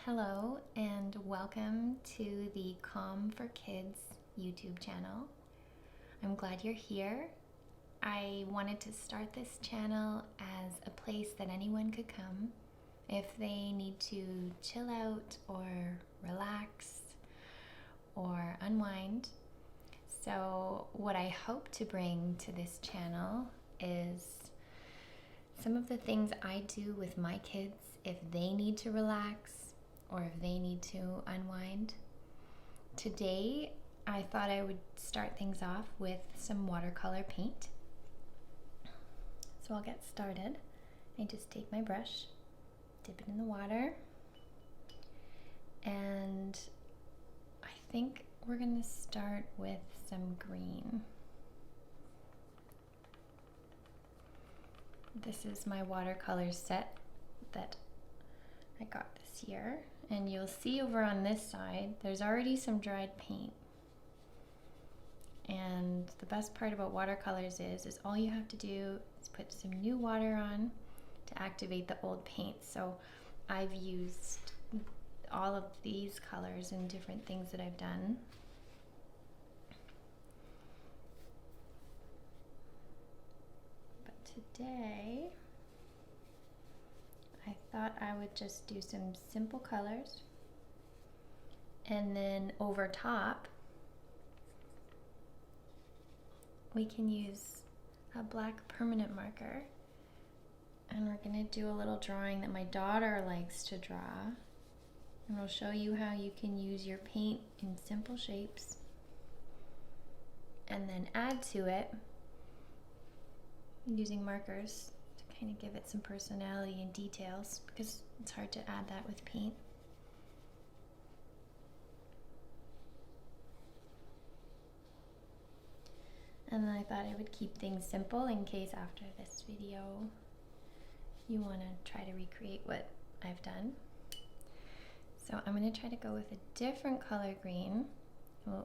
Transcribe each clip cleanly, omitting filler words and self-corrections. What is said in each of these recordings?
Hello and welcome to the Calm for Kids YouTube channel. I'm glad you're here. I wanted to start this channel as a place that anyone could come if they need to chill out or relax or unwind. So what I hope to bring to this channel is some of the things I do with my kids if they need to relax or if they need to unwind. Today, I thought I would start things off with some watercolor paint. So I'll get started. I just take my brush, dip it in the water, and I think we're gonna start with some green. This is my watercolor set that I got this year. And you'll see over on this side, there's already some dried paint. And the best part about watercolors is all you have to do is put some new water on to activate the old paint. So I've used all of these colors in different things that I've done. But today, I thought I would just do some simple colors, and then over top we can use a black permanent marker, and we're going to do a little drawing that my daughter likes to draw, and I'll show you how you can use your paint in simple shapes and then add to it using markers to kind of give it some personality and details, because it's hard to add that with paint. And then I thought I would keep things simple in case after this video you want to try to recreate what I've done. So I'm going to try to go with a different color green, or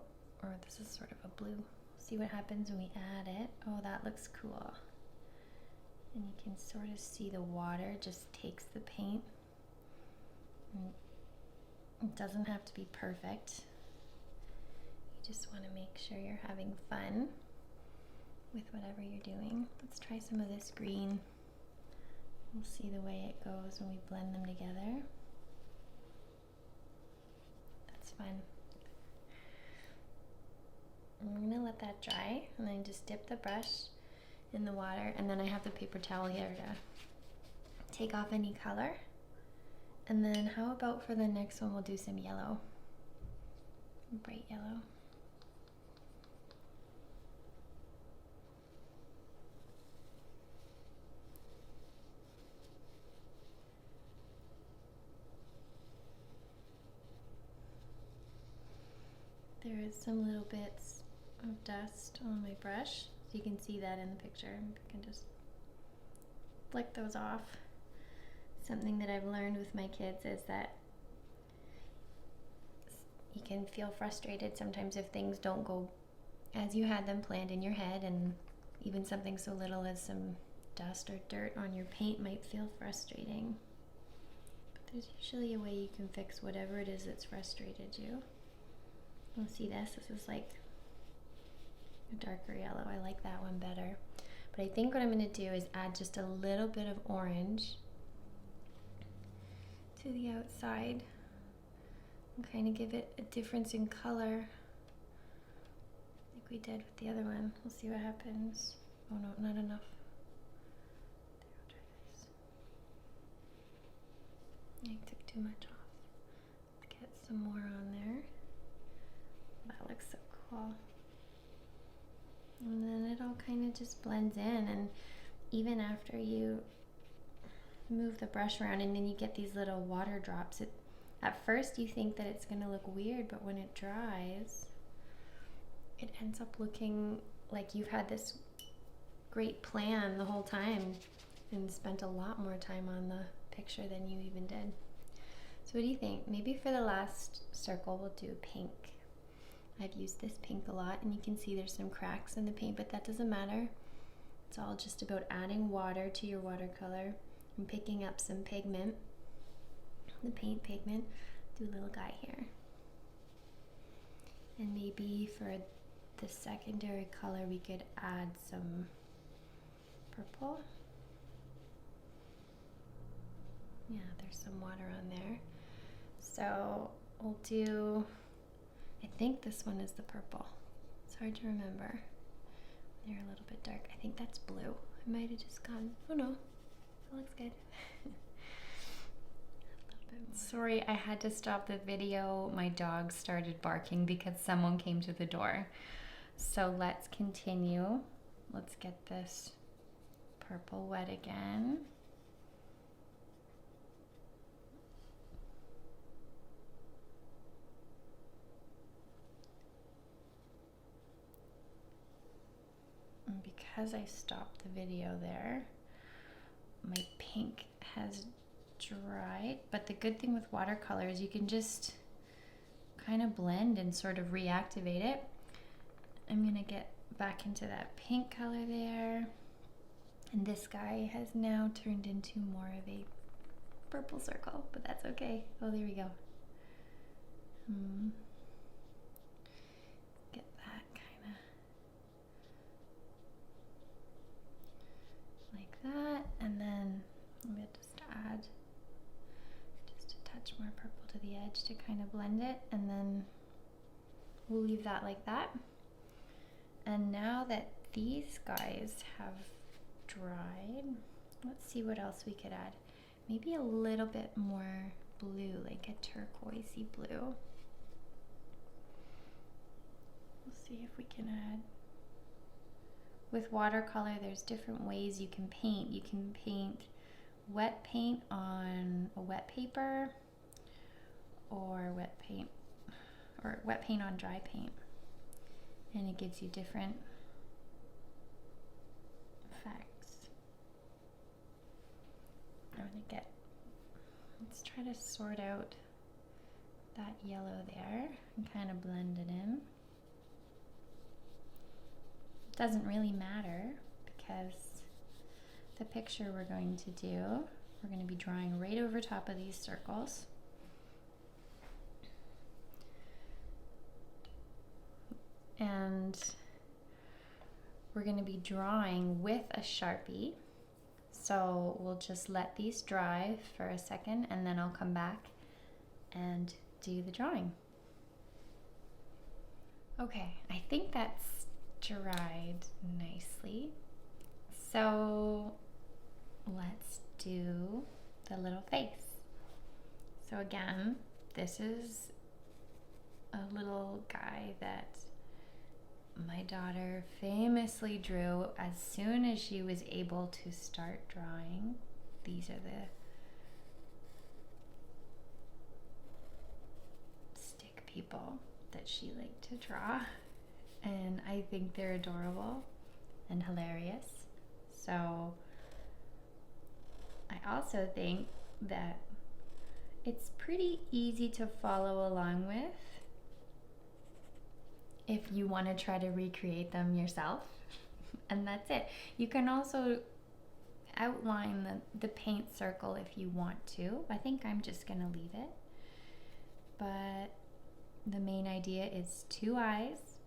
this is sort of a blue. See what happens when we add it. Oh, that looks cool. And you can sort of see the water just takes the paint. And it doesn't have to be perfect. You just want to make sure you're having fun with whatever you're doing. Let's try some of this green. We'll see the way it goes when we blend them together. That's fun. I'm gonna let that dry and then just dip the brush in the water, and then I have the paper towel here to take off any color. And then how about for the next one we'll do some yellow, bright yellow. There is some little bits of dust on my brush, so you can see that in the picture. I can just flick those off. Something that I've learned with my kids is that you can feel frustrated sometimes if things don't go as you had them planned in your head, and even something so little as some dust or dirt on your paint might feel frustrating. But there's usually a way you can fix whatever it is that's frustrated you. You'll see this is like a darker yellow. I like that one better. But I think what I'm going to do is add just a little bit of orange to the outside and kind of give it a difference in color like we did with the other one. We'll see what happens. Oh no, not enough. There, I'll try this. I took too much off. Let's get some more on there. That looks so cool. And then it all kind of just blends in, and even after you move the brush around and then you get these little water drops, at first you think that it's going to look weird, but when it dries, it ends up looking like you've had this great plan the whole time and spent a lot more time on the picture than you even did. So what do you think? Maybe for the last circle we'll do pink. I've used this pink a lot, and you can see there's some cracks in the paint, but that doesn't matter. It's all just about adding water to your watercolor and picking up some pigment the paint pigment, do a little guy here. And maybe for the secondary color we could add some purple. Yeah, there's some water on there. So we'll do, I think this one is the purple. It's hard to remember. They're a little bit dark. I think that's blue. I might have just gone, oh no, that looks good. Sorry, I had to stop the video. My dog started barking because someone came to the door. So let's continue. Let's get this purple wet again. And because I stopped the video there, my pink has dried, but the good thing with watercolor is you can just kind of blend and sort of reactivate it. I'm gonna get back into that pink color there, and this guy has now turned into more of a purple circle, but that's okay. Oh, there we go. Get that kind of like that, and then I'm gonna just add just a touch more purple to the edge to kind of blend it, and then we'll leave that like that. And now that these guys have dried, let's see what else we could add. Maybe a little bit more blue, like a turquoisey blue. We'll see if we can add. With watercolor, there's different ways you can paint. You can paint wet paint on a wet paper, or wet paint on dry paint. And it gives you different effects. Let's try to sort out that yellow there and kind of blend it in. It doesn't really matter because the picture we're going to do, we're going to be drawing right over top of these circles. And we're going to be drawing with a Sharpie. So we'll just let these dry for a second, and then I'll come back and do the drawing. Okay, I think that's dried nicely. So let's do the little face. So again, this is a little guy that my daughter famously drew as soon as she was able to start drawing. These are the stick people that she liked to draw, and I think they're adorable and hilarious. So I also think that it's pretty easy to follow along with if you want to try to recreate them yourself. And that's it. You can also outline the paint circle if you want to. I think I'm just going to leave it. But the main idea is 2 eyes,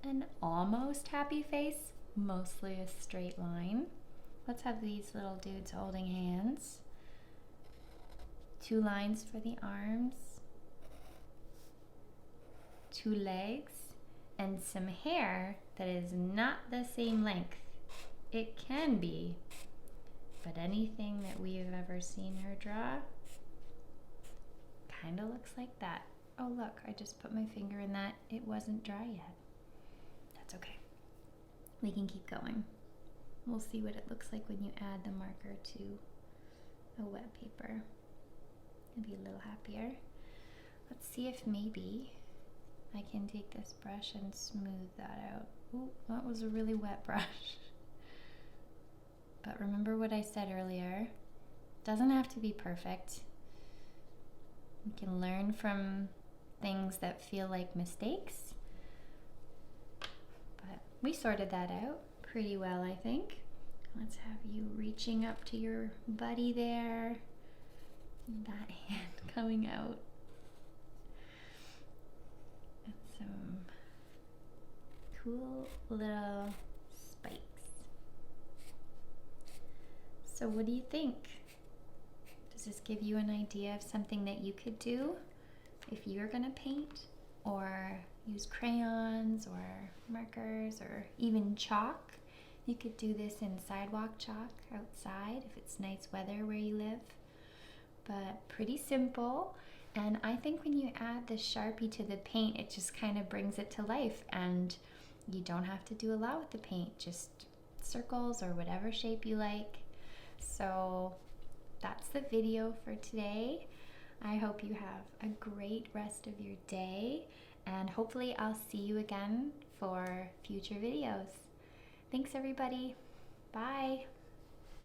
an almost happy face, mostly a straight line. Let's have these little dudes holding hands. 2 lines for the arms, 2 legs, and some hair that is not the same length. It can be, but anything that we've ever seen her draw kind of looks like that. Oh look, I just put my finger in that. It wasn't dry yet. That's okay. We can keep going. We'll see what it looks like when you add the marker to a wet paper. It'll be a little happier. Let's see if maybe I can take this brush and smooth that out. Ooh, that was a really wet brush. But remember what I said earlier, doesn't have to be perfect. You can learn from things that feel like mistakes. But we sorted that out pretty well, I think. Let's have you reaching up to your buddy there. that hand coming out. And some cool little spikes. So what do you think? Does this give you an idea of something that you could do if you're gonna paint, or use crayons or markers or even chalk? You could do this in sidewalk chalk outside if it's nice weather where you live. But pretty simple, and I think when you add the Sharpie to the paint, it just kind of brings it to life, and you don't have to do a lot with the paint, just circles or whatever shape you like. So that's the video for today. I hope you have a great rest of your day, and hopefully I'll see you again for future videos. Thanks everybody. Bye.